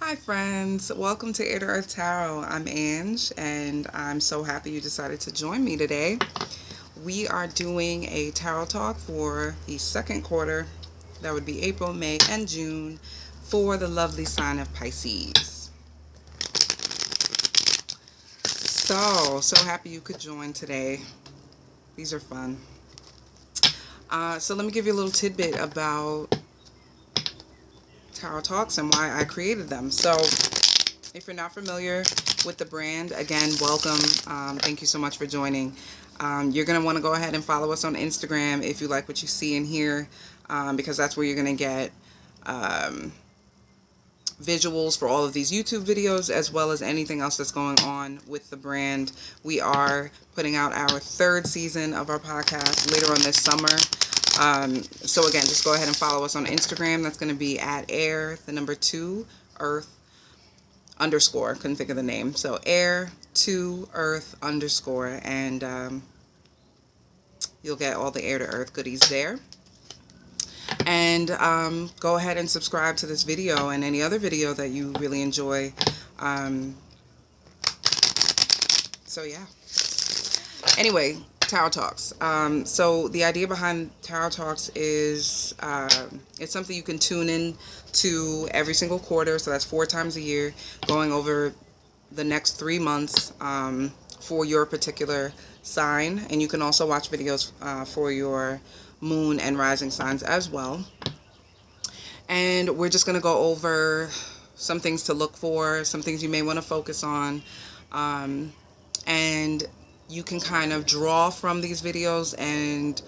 Hi, friends. Welcome to Air to Earth Tarot. I'm Ange, and I'm so happy you decided to join me today. We are doing a tarot talk for the second quarter. That would be April, May, and June for the lovely sign of Pisces. So happy you could join today. These are fun. So let me give you a little tidbit about tarot talks and why I created them. So if you're not familiar with the brand, again, welcome. Thank you so much for joining. You're going to want to go ahead and follow us on Instagram if you like what you see and hear, because that's where you're going to get visuals for all of these YouTube videos, as well as anything else that's going on with the brand. We are putting out our third season of our podcast later on this summer. So again, just go ahead and follow us on Instagram. That's going to be at air, the number 2, earth, underscore. Couldn't think of the name. So air to earth underscore, and you'll get all the air to earth goodies there. And go ahead and subscribe to this video and any other video that you really enjoy. So yeah. Anyway, Tarot Talks. So the idea behind Tarot Talks is it's something you can tune in to every single quarter. So that's 4 times a year, going over the next 3 months for your particular sign. And you can also watch videos for your moon and rising signs as well. And we're just going to go over some things to look for, some things you may want to focus on. And you can kind of draw from these videos and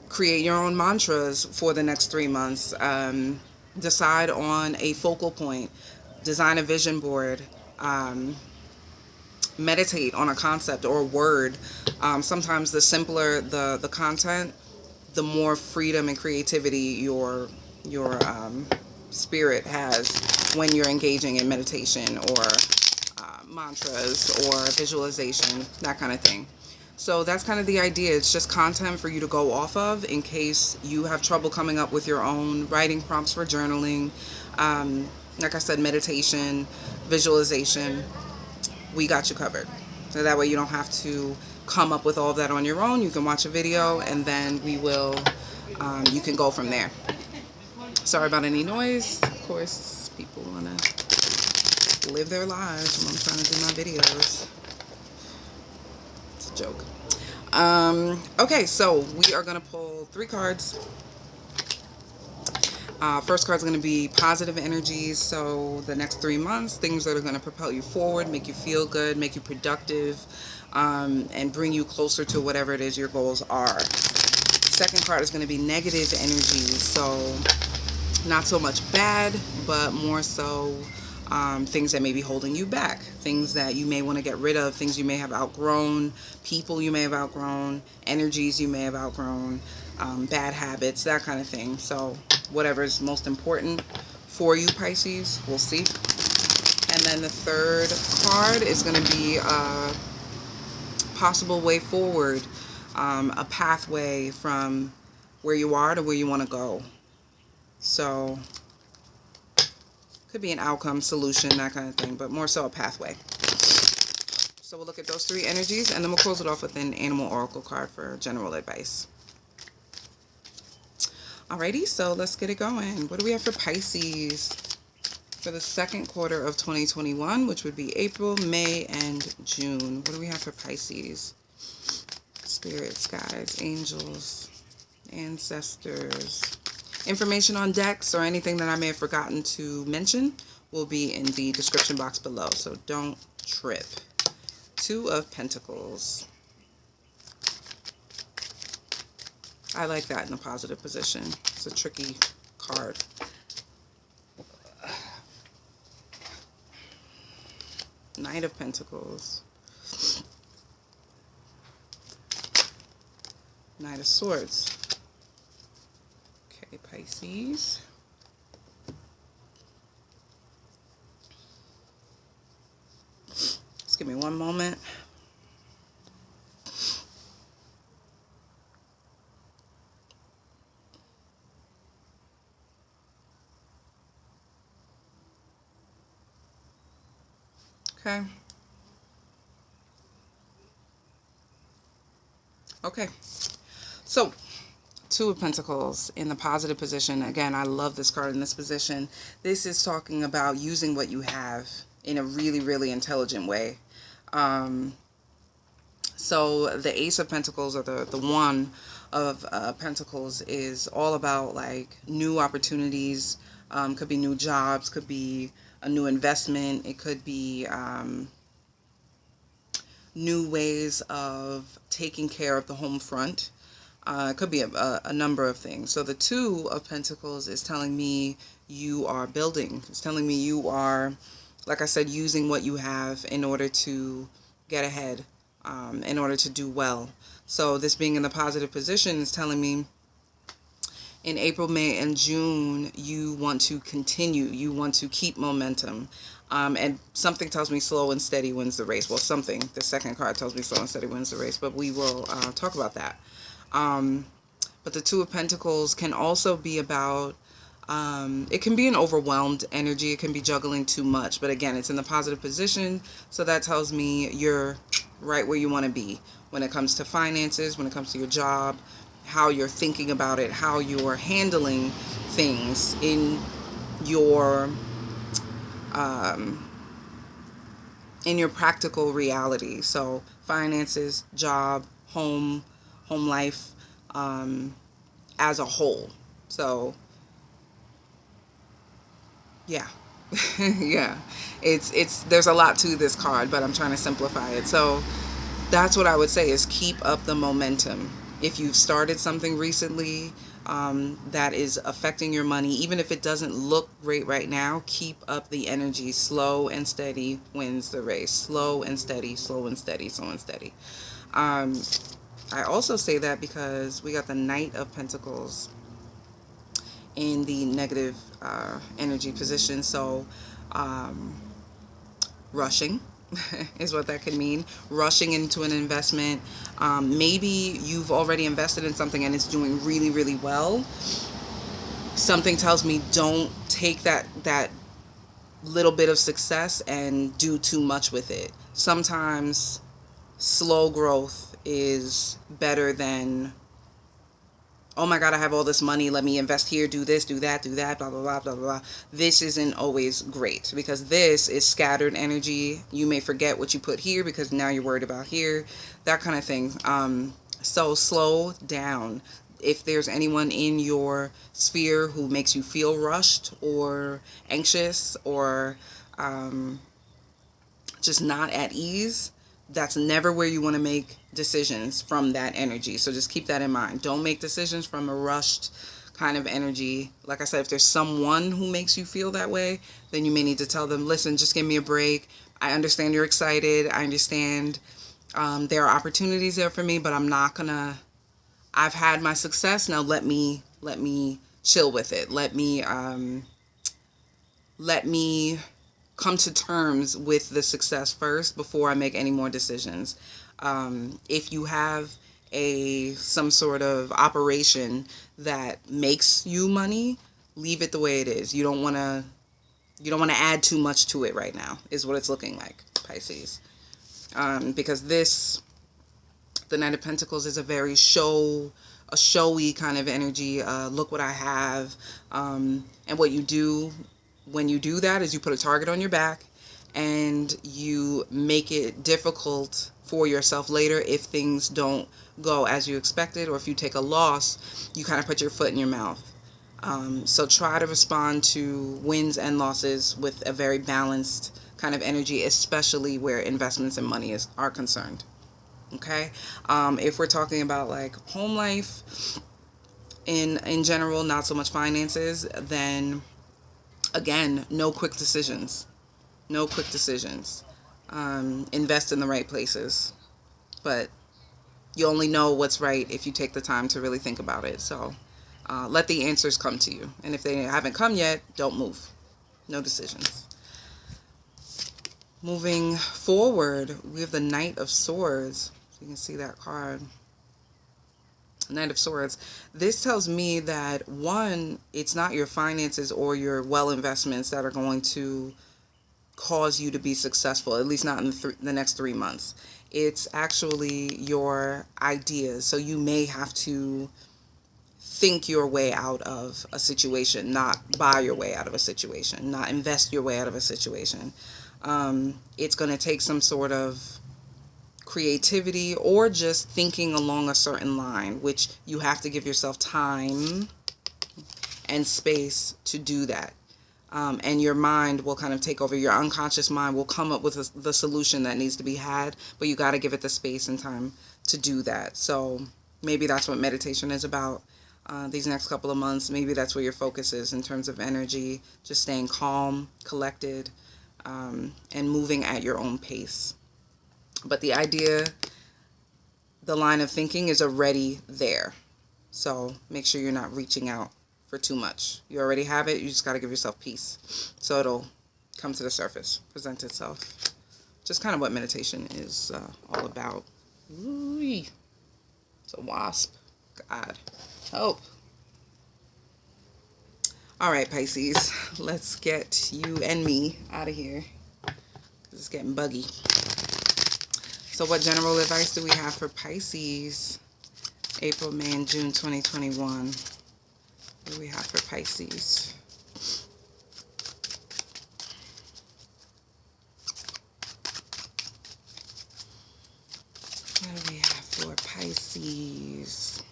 create your own mantras for the next 3 months. Decide on a focal point, design a vision board, meditate on a concept or a word. Sometimes the simpler the content, the more freedom and creativity your spirit has when you're engaging in meditation or mantras or visualization, that kind of thing. So that's kind of the idea. It's just content for you to go off of in case you have trouble coming up with your own writing prompts for journaling. Like I said, meditation, visualization, we got you covered. So that way you don't have to come up with all of that on your own. You can watch a video and then you can go from there. Sorry about any noise. Of course, people want to live their lives when I'm trying to do my videos. It's a joke. Okay, so we are going to pull 3 cards. First card is going to be positive energies. So the next 3 months, things that are going to propel you forward, make you feel good, make you productive, and bring you closer to whatever it is your goals are. Second card is going to be negative energies. So not so much bad, but more so things that may be holding you back, things that you may want to get rid of, things you may have outgrown, people you may have outgrown, energies you may have outgrown, bad habits, that kind of thing. So whatever is most important for you, Pisces, we'll see. And then the third card is going to be a possible way forward, a pathway from where you are to where you want to go. So could be an outcome, solution, that kind of thing, but more so a pathway. So we'll look at those 3 energies, and then we'll close it off with an animal oracle card for general advice. Alrighty, so let's get it going. What do we have for Pisces for the second quarter of 2021, which would be April, May, and June? What do we have for Pisces? Spirits, guides, angels, ancestors. Information on decks or anything that I may have forgotten to mention will be in the description box below, so don't trip. 2 of Pentacles. I like that in a positive position. It's a tricky card. Knight of Pentacles. Knight of Swords. Okay, Pisces. Just give me one moment. Okay. Okay. So, Two of Pentacles in the positive position. Again, I love this card in this position. This is talking about using what you have in a really, really intelligent way. So the Ace of Pentacles, or the One of Pentacles, is all about like new opportunities. Could be new jobs, could be a new investment. It could be new ways of taking care of the home front. It could be a number of things. So the Two of Pentacles is telling me you are building. It's telling me you are, like I said, using what you have in order to get ahead, in order to do well. So this being in the positive position is telling me in April, May, and June, you want to continue. You want to keep momentum. And something tells me slow and steady wins the race. Well, something. The second card tells me slow and steady wins the race. But we will talk about that. But the Two of Pentacles can also be about, it can be an overwhelmed energy. It can be juggling too much. But again, it's in the positive position. So that tells me you're right where you want to be when it comes to finances, when it comes to your job, how you're thinking about it, how you're handling things in your practical reality. So finances, job, home life, as a whole. So yeah. Yeah, it's there's a lot to this card, but I'm trying to simplify it. So that's what I would say, is keep up the momentum. If you've started something recently that is affecting your money, even if it doesn't look great right now, keep up the energy. Slow and steady wins the race. Slow and steady, slow and steady, slow and steady. I also say that because we got the Knight of Pentacles in the negative energy position. So rushing is what that could mean. Rushing into an investment. Maybe you've already invested in something and it's doing really, really well. Something tells me don't take that little bit of success and do too much with it. Sometimes slow growth is better than, oh my God, I have all this money, let me invest here, do this, do that, blah, blah, blah, blah, blah. This isn't always great, because this is scattered energy. You may forget what you put here because now you're worried about here, that kind of thing. So slow down. If there's anyone in your sphere who makes you feel rushed or anxious or just not at ease, that's never where you want to make decisions from that energy. So just keep that in mind. Don't make decisions from a rushed kind of energy. Like I said, if there's someone who makes you feel that way, then you may need to tell them, listen, just give me a break. I understand you're excited. I understand there are opportunities there for me, but I'm not gonna, I've had my success. Now let me chill with it. Let me come to terms with the success first before I make any more decisions. If you have some sort of operation that makes you money, leave it the way it is. You don't want to add too much to it right now, is what it's looking like, Pisces. Because the Knight of Pentacles is a very showy kind of energy. Look what I have. And what you do when you do that is you put a target on your back and you make it difficult for yourself later if things don't go as you expected, or if you take a loss, you kind of put your foot in your mouth. So try to respond to wins and losses with a very balanced kind of energy, especially where investments and money are concerned. Okay? If we're talking about like home life in general, not so much finances, then again, no quick decisions. No quick decisions. Invest in the right places. But you only know what's right if you take the time to really think about it. So let the answers come to you. And if they haven't come yet, don't move. No decisions. Moving forward, we have the Knight of Swords. You can see that card. Knight of Swords. This tells me that, one, it's not your finances or your well investments that are going to cause you to be successful, at least not in the next 3 months. It's actually your ideas. So you may have to think your way out of a situation, not buy your way out of a situation, not invest your way out of a situation. It's going to take some sort of creativity or just thinking along a certain line, which you have to give yourself time and space to do that. And your mind will kind of take over. Your unconscious mind will come up with the solution that needs to be had, but you got to give it the space and time to do that. So maybe that's what meditation is about these next couple of months. Maybe that's where your focus is in terms of energy, just staying calm, collected, and moving at your own pace. But the idea, the line of thinking is already there. So make sure you're not reaching out for too much. You already have it. You just got to give yourself peace. So it'll come to the surface, present itself. Just kind of what meditation is all about. Ooh, it's a wasp. God, help. All right, Pisces. Let's get you and me out of here. It's getting buggy. So what general advice do we have for Pisces? April, May, and June 2021. What do we have for Pisces? What do we have for Pisces?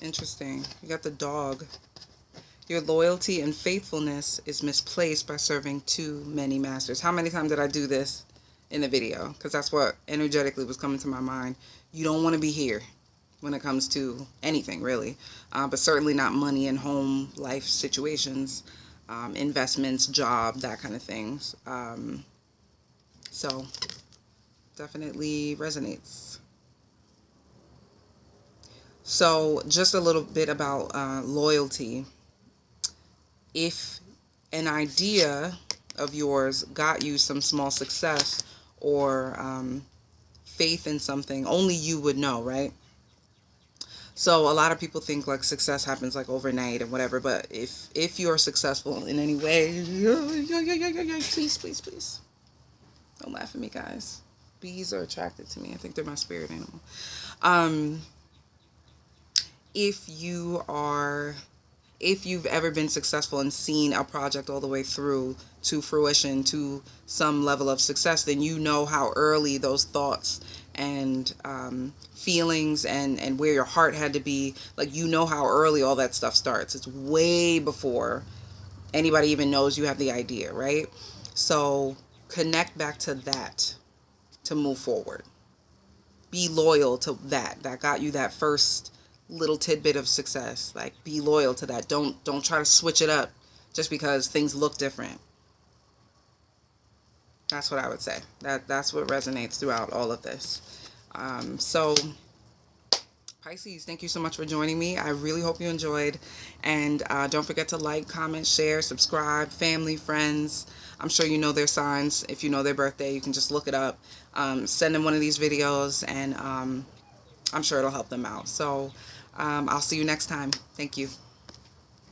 Interesting. You got the dog. Your loyalty and faithfulness is misplaced by serving too many masters. How many times did I do this in the video? Because that's what energetically was coming to my mind. You don't want to be here when it comes to anything, really. But certainly not money and home life situations, investments, job, that kind of things. So definitely resonates. So just a little bit about loyalty. If an idea of yours got you some small success or faith in something, only you would know, right? So a lot of people think like success happens like overnight and whatever, but if you're successful in any way, please, don't laugh at me, guys. Bees are attracted to me. I think they're my spirit animal. If you've ever been successful and seen a project all the way through to fruition, to some level of success, then you know how early those thoughts and feelings and where your heart had to be, like, you know how early all that stuff starts. It's way before anybody even knows you have the idea, right? So connect back to that to move forward. Be loyal to that got you that first little tidbit of success. Like, be loyal to that. Don't try to switch it up just because things look different. That's what I would say. That's what resonates throughout all of this. So Pisces, thank you so much for joining me. I really hope you enjoyed, and don't forget to like, comment, share, subscribe. Family, friends, I'm sure you know their signs. If you know their birthday, you can just look it up, send them one of these videos, and I'm sure it'll help them out. So I'll see you next time. Thank you.